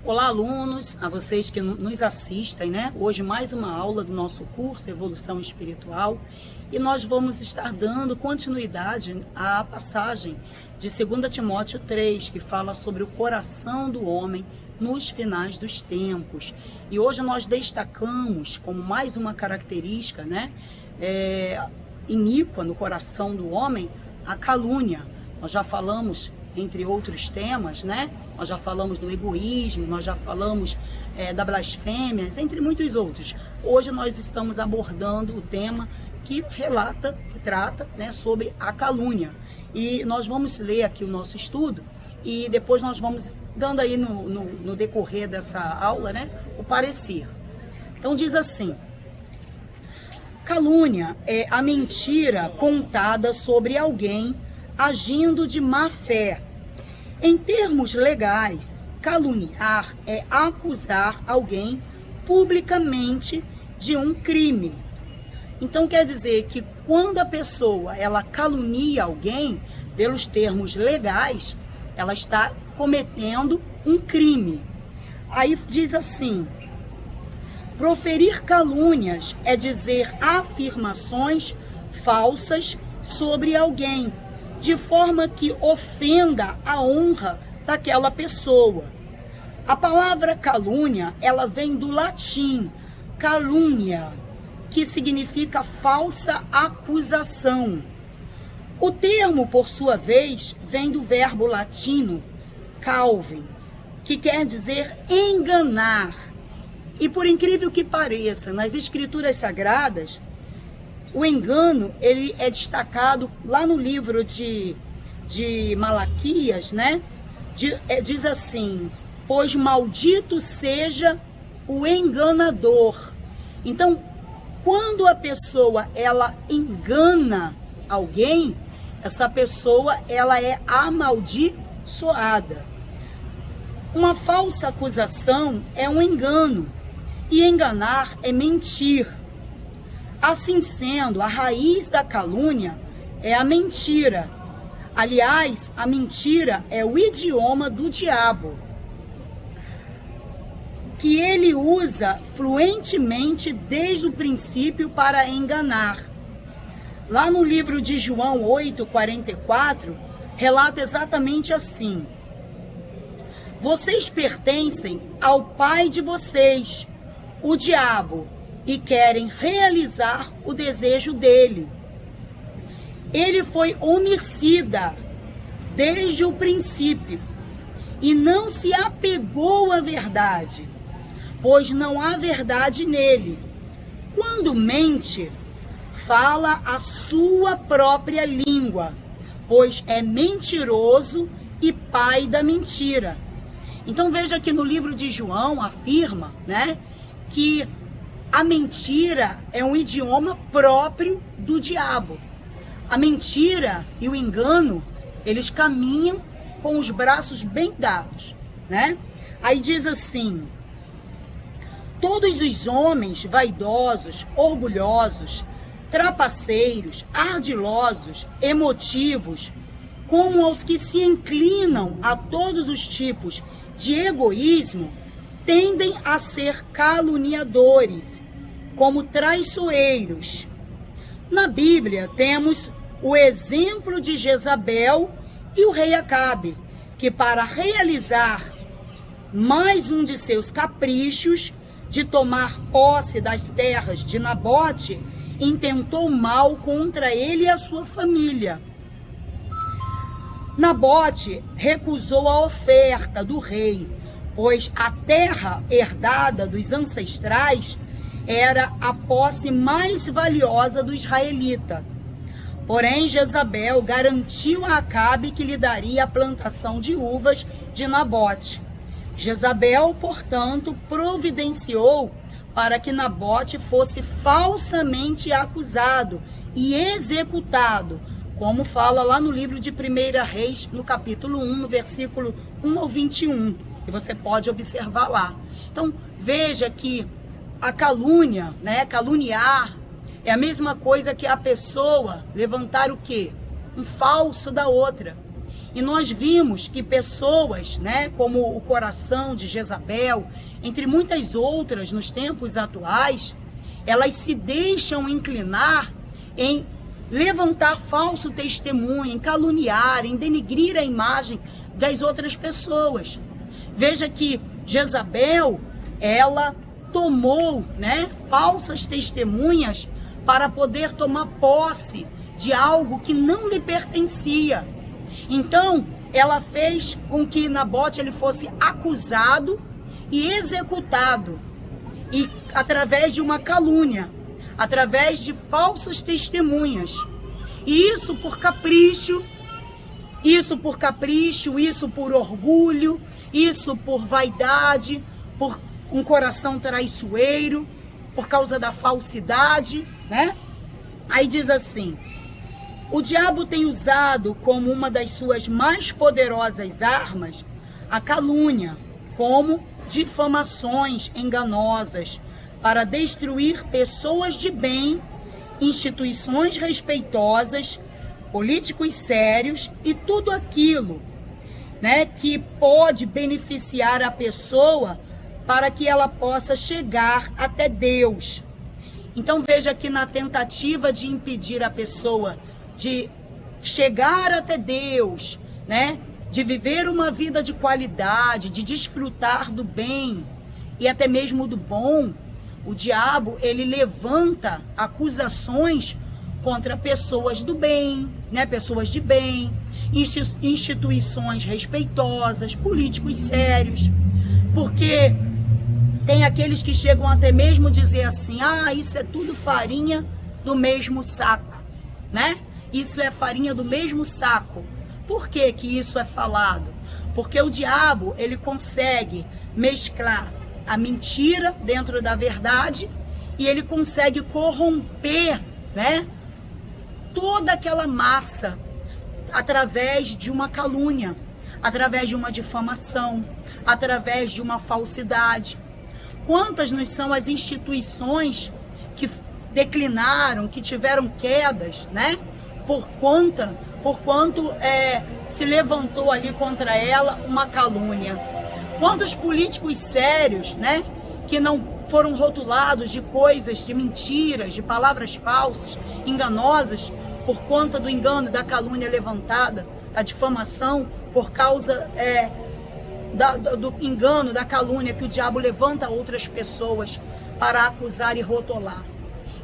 Olá, alunos, a vocês que nos assistem, né? Hoje mais uma aula do nosso curso Evolução Espiritual e nós vamos estar dando continuidade à passagem de 2 Timóteo 3, que fala sobre o coração do homem nos finais dos tempos. E hoje nós destacamos como mais uma característica, né? Iníqua no coração do homem, a calúnia. Nós já falamos, entre outros temas, né? Nós já falamos do egoísmo, nós já falamos da blasfêmia, entre muitos outros. Hoje nós estamos abordando o tema que trata, né, sobre a calúnia. E nós vamos ler aqui o nosso estudo e depois nós vamos dando aí no decorrer dessa aula, né, o parecer. Então diz assim: calúnia é a mentira contada sobre alguém agindo de má fé. Em termos legais, caluniar é acusar alguém publicamente de um crime. Então quer dizer que quando a pessoa ela calunia alguém, pelos termos legais, ela está cometendo um crime. Aí diz assim: proferir calúnias é dizer afirmações falsas sobre alguém, de forma que ofenda a honra daquela pessoa. A palavra calúnia, ela vem do latim calumnia, que significa falsa acusação. O termo, por sua vez, vem do verbo latino calvin, que quer dizer enganar. E por incrível que pareça, nas escrituras sagradas, o engano, ele é destacado lá no livro de Malaquias, né? Diz assim: pois maldito seja o enganador. Então, quando a pessoa, ela engana alguém, essa pessoa, ela é amaldiçoada. Uma falsa acusação é um engano, e enganar é mentir. Assim sendo, a raiz da calúnia é a mentira. Aliás, a mentira é o idioma do diabo, que ele usa fluentemente desde o princípio para enganar. Lá no livro de João 8:44, relata exatamente assim: vocês pertencem ao pai de vocês, o diabo, e querem realizar o desejo dele. Ele foi homicida desde o princípio e não se apegou à verdade, pois não há verdade nele. Quando mente, fala a sua própria língua, pois é mentiroso e pai da mentira. Então veja que no livro de João afirma, né, que a mentira é um idioma próprio do diabo. A mentira e o engano, eles caminham com os braços bem dados, né? Aí diz assim: todos os homens vaidosos, orgulhosos, trapaceiros, ardilosos, emotivos, como aos que se inclinam a todos os tipos de egoísmo, tendem a ser caluniadores, como traiçoeiros. Na Bíblia temos o exemplo de Jezabel e o rei Acabe, que para realizar mais um de seus caprichos, de tomar posse das terras de Nabote, intentou mal contra ele e a sua família. Nabote recusou a oferta do rei, pois a terra herdada dos ancestrais era a posse mais valiosa do israelita. Porém, Jezabel garantiu a Acabe que lhe daria a plantação de uvas de Nabote. Jezabel, portanto, providenciou para que Nabote fosse falsamente acusado e executado, como fala lá no livro de 1 Reis, no capítulo 1, no versículo 1 ao 21, que você pode observar lá. Então, veja que a calúnia, né, caluniar, é a mesma coisa que a pessoa levantar o quê? Um falso da outra. E nós vimos que pessoas, né, como o coração de Jezabel, entre muitas outras nos tempos atuais, elas se deixam inclinar em levantar falso testemunho, em caluniar, em denigrir a imagem das outras pessoas. Veja que Jezabel, ela tomou, né, falsas testemunhas para poder tomar posse de algo que não lhe pertencia. Então, ela fez com que Nabote ele fosse acusado e executado, e através de uma calúnia, através de falsas testemunhas. E isso por capricho, isso por orgulho, isso por vaidade, por um coração traiçoeiro, por causa da falsidade, né? Aí diz assim: o diabo tem usado como uma das suas mais poderosas armas a calúnia, como difamações enganosas, para destruir pessoas de bem, instituições respeitosas, políticos sérios e tudo aquilo, né, que pode beneficiar a pessoa para que ela possa chegar até Deus. Então veja que na tentativa de impedir a pessoa de chegar até Deus, né, de viver uma vida de qualidade, de desfrutar do bem e até mesmo do bom, o diabo ele levanta acusações contra pessoas do bem, né, pessoas de bem, instituições respeitosas, políticos sérios, porque tem aqueles que chegam até mesmo dizer assim: ah, isso é tudo farinha do mesmo saco, né? Isso é farinha do mesmo saco. Por que que isso é falado? Porque o diabo, ele consegue mesclar a mentira dentro da verdade e ele consegue corromper, né, toda aquela massa através de uma calúnia, através de uma difamação, através de uma falsidade. Quantas não são as instituições que declinaram, que tiveram quedas, né, por quanto se levantou ali contra ela uma calúnia. Quantos políticos sérios, né, que não foram rotulados de coisas, de mentiras, de palavras falsas, enganosas, por conta do engano, da calúnia levantada, da difamação, por causa do engano, da calúnia que o diabo levanta outras pessoas para acusar e rotular.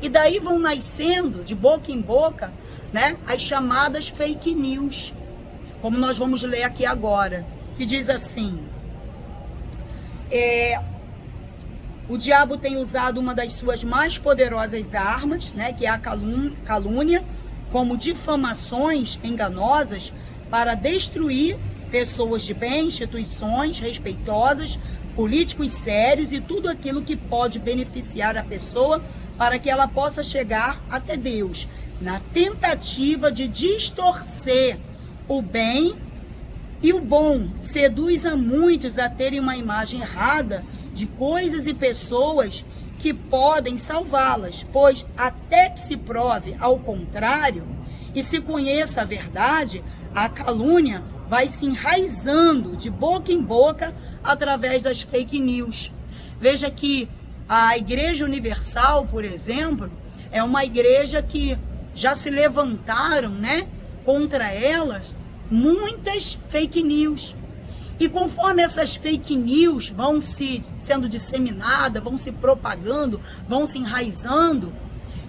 E daí vão nascendo, de boca em boca, né, as chamadas fake news, como nós vamos ler aqui agora, que diz assim: o diabo tem usado uma das suas mais poderosas armas, né, que é a calúnia, como difamações enganosas, para destruir pessoas de bem, instituições respeitosas, políticos sérios e tudo aquilo que pode beneficiar a pessoa para que ela possa chegar até Deus, na tentativa de distorcer o bem e o bom. Seduz a muitos a terem uma imagem errada de coisas e pessoas que podem salvá-las, pois até que se prove ao contrário e se conheça a verdade, a calúnia vai se enraizando de boca em boca através das fake news. Veja que a Igreja Universal, por exemplo, é uma igreja que já se levantaram, né, contra elas muitas fake news. E conforme essas fake news vão sendo disseminadas, vão se propagando, vão se enraizando,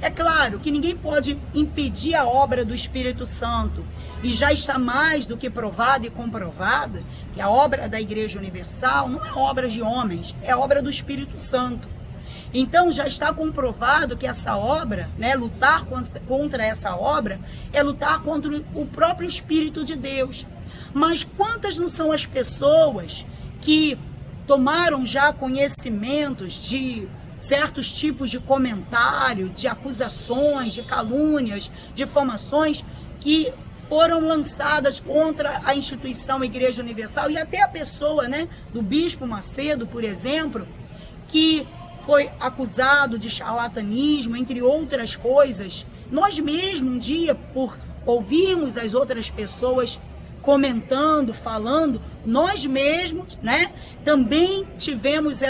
é claro que ninguém pode impedir a obra do Espírito Santo. E já está mais do que provada e comprovada que a obra da Igreja Universal não é obra de homens, é obra do Espírito Santo. Então já está comprovado que essa obra, né, lutar contra essa obra, é lutar contra o próprio Espírito de Deus. Mas quantas não são as pessoas que tomaram já conhecimentos de certos tipos de comentário, de acusações, de calúnias, difamações que foram lançadas contra a instituição Igreja Universal e até a pessoa, né, do Bispo Macedo, por exemplo, que foi acusado de charlatanismo, entre outras coisas. Nós mesmos, um dia, por ouvirmos as outras pessoas comentando, falando, nós mesmos, né, também tivemos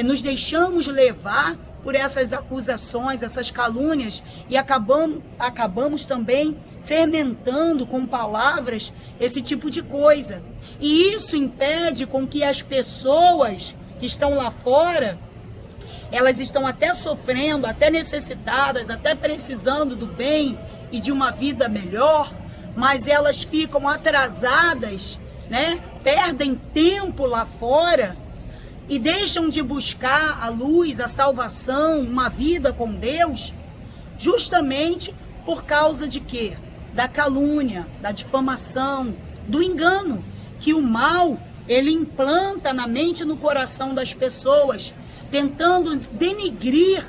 nos deixamos levar por essas acusações, essas calúnias, e acabamos também fermentando com palavras esse tipo de coisa. E isso impede com que as pessoas que estão lá fora, elas estão até sofrendo, até necessitadas, até precisando do bem e de uma vida melhor, mas elas ficam atrasadas, né? Perdem tempo lá fora e deixam de buscar a luz, a salvação, uma vida com Deus, justamente por causa de quê? Da calúnia, da difamação, do engano, que o mal, ele implanta na mente e no coração das pessoas, tentando denigrir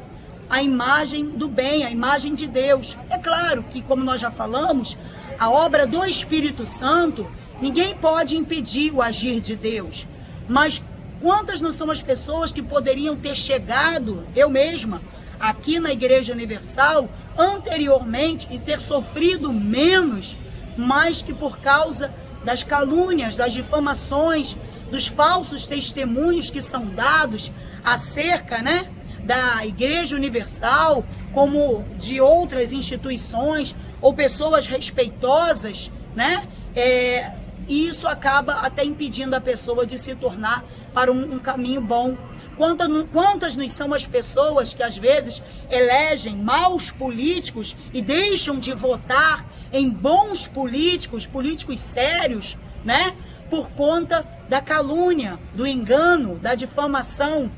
a imagem do bem, a imagem de Deus. É claro que, como nós já falamos, a obra do Espírito Santo, ninguém pode impedir o agir de Deus. Mas quantas não são as pessoas que poderiam ter chegado, eu mesma, aqui na Igreja Universal, anteriormente, e ter sofrido menos, mas que por causa das calúnias, das difamações, dos falsos testemunhos que são dados acerca, né, da Igreja Universal, como de outras instituições ou pessoas respeitosas, né? E isso acaba até impedindo a pessoa de se tornar para um caminho bom. Quantas não são as pessoas que às vezes elegem maus políticos e deixam de votar em bons políticos, políticos sérios, né? Por conta da calúnia, do engano, da difamação.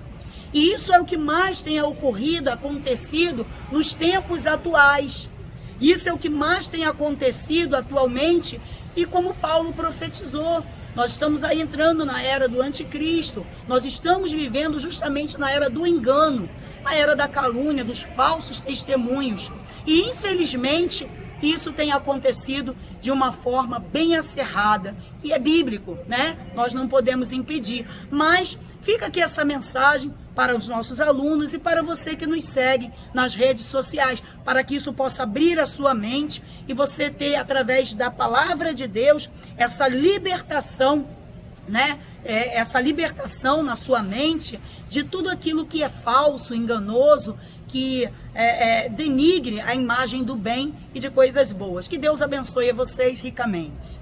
E isso é o que mais tem ocorrido, acontecido nos tempos atuais. Isso é o que mais tem acontecido atualmente, e como Paulo profetizou, nós estamos aí entrando na era do anticristo, nós estamos vivendo justamente na era do engano, na era da calúnia, dos falsos testemunhos. E infelizmente isso tem acontecido de uma forma bem acerrada, e é bíblico, né? Nós não podemos impedir, mas fica aqui essa mensagem para os nossos alunos e para você que nos segue nas redes sociais, para que isso possa abrir a sua mente e você ter, através da palavra de Deus, essa libertação, né? Essa libertação na sua mente de tudo aquilo que é falso, enganoso, que denigre a imagem do bem e de coisas boas. Que Deus abençoe vocês ricamente.